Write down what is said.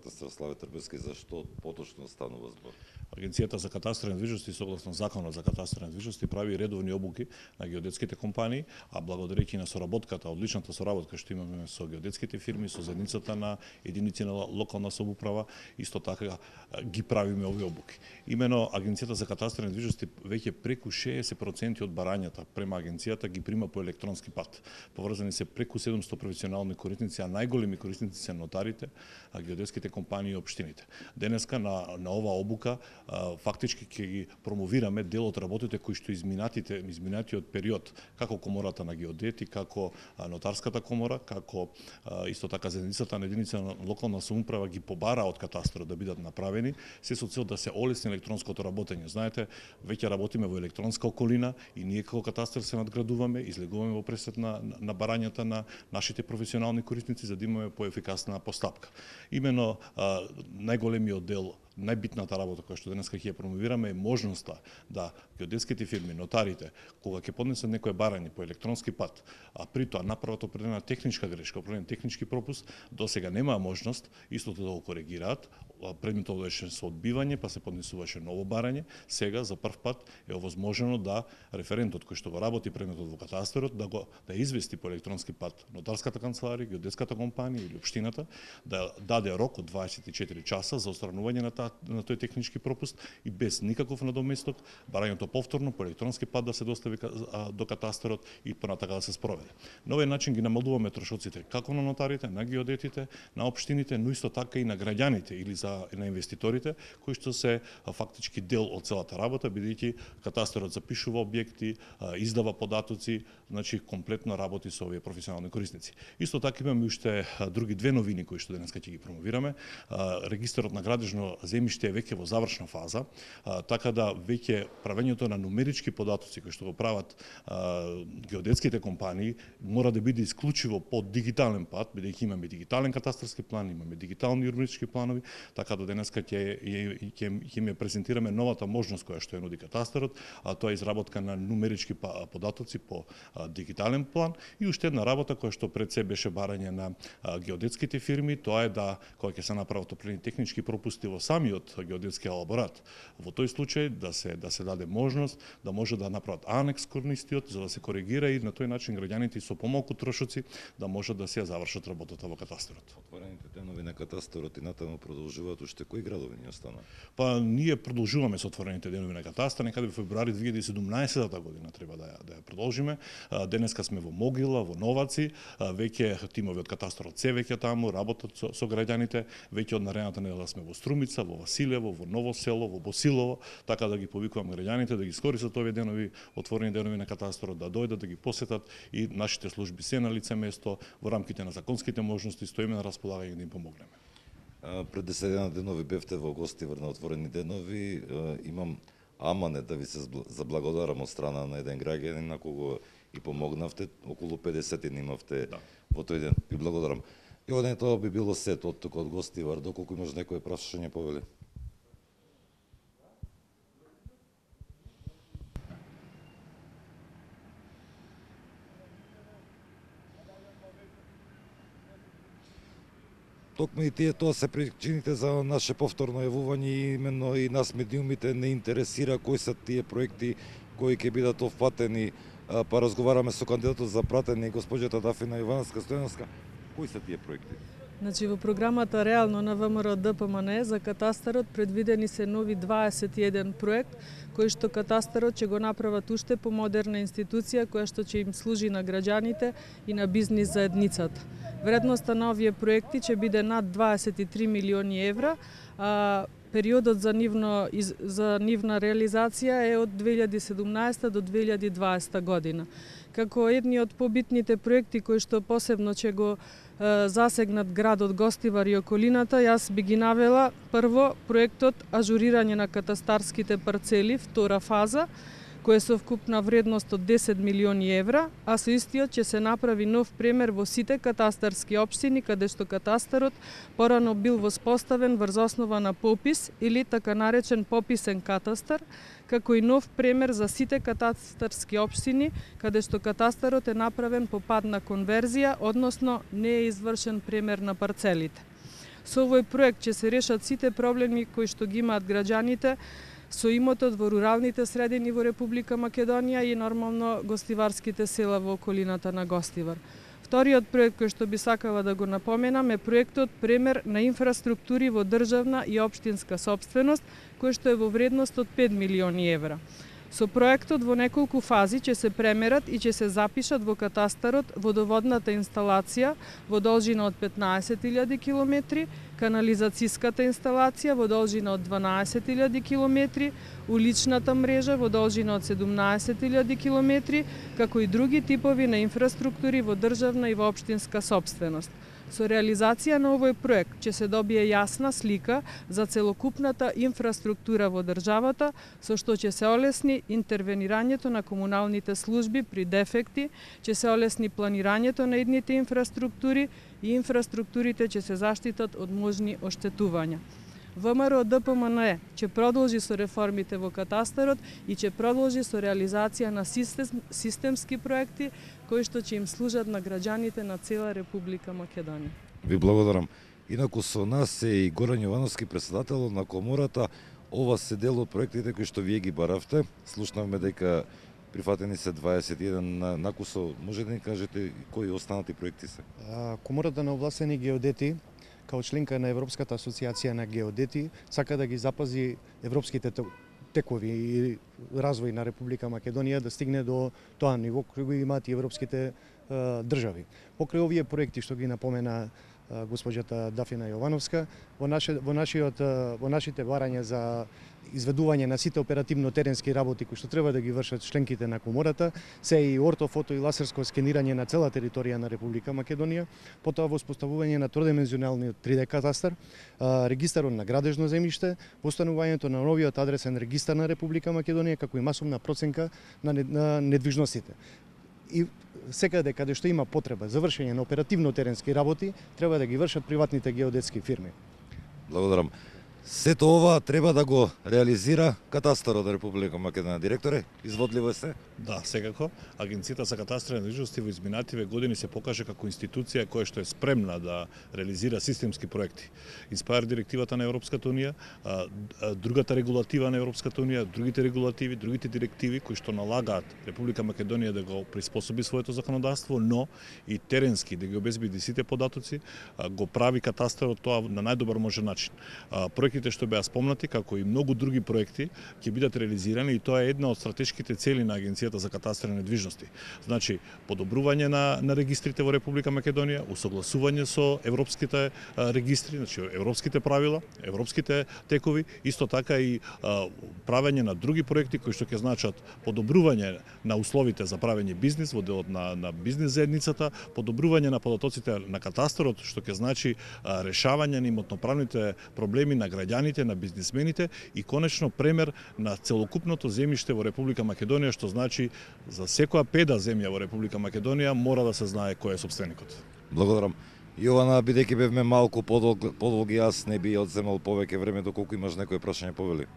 катастар Славе Трбевски, за што поточно станува збор? Агенцијата за катастар и недвижности согласно Законот за катастар и недвижности прави редовни обуки на геодетските компании, а благодарејќи на соработката, одличната соработка што имаме со геодетските фирми, со заедницата на единици на локална самоуправа, исто така ги правиме овие обуки. Имено Агенцијата за катастар и недвижности веќе преку 60% од барањата према агенцијата ги прима по електронски пат. Поврзани се преку 700 професионални корисници, а најголеми корисници се нотарите, геодетските компании и општините. Денеска на ова обука фактички ќе ги промовираме дел од работите кои што изминатиот период, како комората на геодети, како нотарската комора, како исто така заедницата на единица на локална самоуправа ги побара од катастарот да бидат направени, се со цел да се олесни електронското работење. Знаете, веќе работиме во електронска околина и ние како катастар се надградуваме, излегуваме во пресет на барањата на нашите професионални корисници за да имаме поефикасна постапка. Имено најголемиот дел, најбитната работа која што денеска ќе ја промовираме е можноста да геодетските фирми, нотарите, кога ќе поднесат некое барање по електронски пат, а при тоа направат определена техничка грешка, определен технички пропуст, досега немаа можност истото да го коригираат. Предметот беше со одбивање, па се поднесуваше ново барање. Сега за прв пат е овозможено да референтот кој што го работи предметот во катастарот да извести по електронски пат нотарската канцеларија, геодетската компанија или општината да даде рок од 24 часа за отстранување на тој технички пропуст и без никаков надоместок барањето повторно по електронски пат да се достави до катастарот и понатака да се спроведе. На овој начин ги намалуваме трошоците како на нотарите, на геодетите, на општините, но исто така и на граѓаните или на инвеститорите кои што се фактички дел од целата работа, бидејќи катастарот запишува објекти, издава податоци, значи комплетно работи со овие професионални корисници. Исто така имаме уште други две новини кои што денеска ќе ги промовираме. Регистарот на градежно земјиште е веќе во завршна фаза, така да веќе правењето на нумерички податоци кои што го прават геодетските компании мора да биде исклучиво по дигитален пат, бидејќи имаме дигитален катастарски план, имаме дигитални урбанистички планови, така да денеска ќе ми презентираме новата можност која што ја нуди катастарот, а тоа е изработка на нумерички податоци по дигитален план и уште една работа која што пред се беше барање на геодетските фирми, тоа е да кога ќе се направат определени технички пропусти во самиот геодетски елаборат, во тој случај да се даде можност да може да направат анекс кон истиот за да се коригира и на тој начин граѓаните со помалку трошоци да може да се завршат работата во катастарот. Отворените денови на катастарот и натаму продолжуваат уште кои градови ни остана? Па ние продолжуваме со отворените денови на катастар, некаде во февруари 2017 година треба да ја продолжиме. Денеска сме во Могила, во Новаци, веќе тимови од катастарот се веќе таму работат со граѓаните, веќе од наредната недела сме во Струмица, во Василево, во Ново село, во Босилово, така да ги повикувам граѓаните да ги искористат овие денови, отворени денови на катастарот, да дојдат да ги посетат и нашите служби се на лице место во рамките на законските можности стоиме на располагање да им помогнеме. Пред 10 денови бевте во гости на отворени денови, имам аманет да ви се заблагодарам од страна на еден граѓанин на кого и помогнавте, околу 50 имавте во тој ден. Ви благодарам. И оден тоа би било сет од тук од Гостивар, доколку имаш некое прашање повели. Токму и тоа се причините за наше повторно јавување и именно и нас медиумите не интересира кои се тие проекти кои ќе бидат опфатени, па разговараме со кандидатот за пратење госпоѓата Дафина Ивановска-Стојановска. Кои се тие проекти? Значи во програмата реално на ВМРО ДПМН за катастарот предвидени се нови 21 проект кои што катастарот ќе го направат уште помодерна институција која што ќе им служи на граѓаните и на бизнис заедницата. Вредноста на овие проекти ќе биде над 23 милиони евра, а периодот за нивна реализација е од 2017 до 2020 година. Како едни од побитните проекти кои што посебно ќе го засегнат градот Гостивар и околината, јас би ги навела прво проектот ажурирање на катастарските парцели, втора фаза, која со вкупна вредност од 10 милиони евра, а со истиот ќе се направи нов премер во сите катастарски општини каде што катастарот порано бил воспоставен врз основа на попис или така наречен пописен катастар, како и нов премер за сите катастарски општини каде што катастарот е направен по пат на конверзија, односно не е извршен премер на парцелите. Со овој проект ќе се решат сите проблеми кои што ги имаат граѓаните со имотот во руралните средини во Република Македонија и нормално гостиварските села во околината на Гостивар. Вториот проект кој што би сакала да го напоменам е проектот премер на инфраструктури во државна и општинска сопственост, кој што е во вредност од 5 милиони евра. Со проектот во неколку фази ќе се премерат и ќе се запишат во катастарот водоводната инсталација во должина од 15.000 километри, канализацијската инсталација во должина од 12.000 километри, уличната мрежа во должина од 17.000 километри, како и други типови на инфраструктури во државна и во општинска сопственост. Со реализација на овој проект ќе се добие јасна слика за целокупната инфраструктура во државата, со што ќе се олесни интервенирањето на комуналните служби при дефекти, ќе се олесни планирањето на идните инфраструктури и инфраструктурите ќе се заштитат од можни оштетувања. ВМРО ДПМНЕ ќе продолжи со реформите во катастарот и ќе продолжи со реализација на системски проекти кои што ќе им служат на граѓаните на цела Република Македонија. Ви благодарам. Инаку со нас е и Горан Јовановски, председател на комората. Ова се дел од проектите кои што вие ги баравте. Слушнавме дека прифатени се 21 накусо. Може да ни кажете кои останати проекти се? Комората на овластени геодети као членка на Европската асоциација на геодети сака да ги запази европските текови и развој на Република Македонија да стигне до тоа ниво кој го имаат и европските држави. Покрај овие проекти што ги напомена госпоѓата Дафина Јовановска, во нашите барања за изведување на сите оперативно-теренски работи кои што треба да ги вршат членките на комората, се и ортофото и лазерско скенирање на цела територија на Република Македонија, потоа воспоставување на тродимензионалниот 3D катастар, регистарот на градежно земјиште, постанувањето на новиот адресен регистар на Република Македонија, како и масовна проценка на недвижностите. И секаде каде што има потреба за вршење на оперативно-теренски работи, треба да ги вршат приватните геодетски фирми. Благодарам. Сето ова треба да го реализира катастарот на Република Македонија. Директоре, изводливо се? Да, секако. Агенцијата за катастар и недвижности во изминативе години се покаже како институција која што е спремна да реализира системски проекти. Инспајр директивата на Европската унија, другата регулатива на Европската унија, другите регулативи, другите директиви кои што налагаат Република Македонија да го приспособи своето законодавство, но и теренски да ги обезбеди сите податоци, го прави катастарот тоа на најдобар можен начин. Проектите што беа спомнати, како и многу други проекти, ќе бидат реализирани и тоа е една од стратешките цели на Агенцијата за катастар и недвижности. Значи, подобрување на регистрите во Република Македонија, усогласување со европските регистри, значи европските правила, европските текови, исто така и правење на други проекти кои што ќе значат подобрување на условите за правење бизнис во делот на бизнис заедницата, подобрување на податоците на катастарот, што ќе значи решавање на имотноправните проблеми на граѓаните, на бизнисмените и конечно премер на целокупното земјиште во Република Македонија, што значи за секоја педа земја во Република Македонија мора да се знае кој е сопственикот. Благодарам. Јована, бидејќи бевме малку подолги, јас не би одземал повеќе време доколку имаш некој прашање, повели.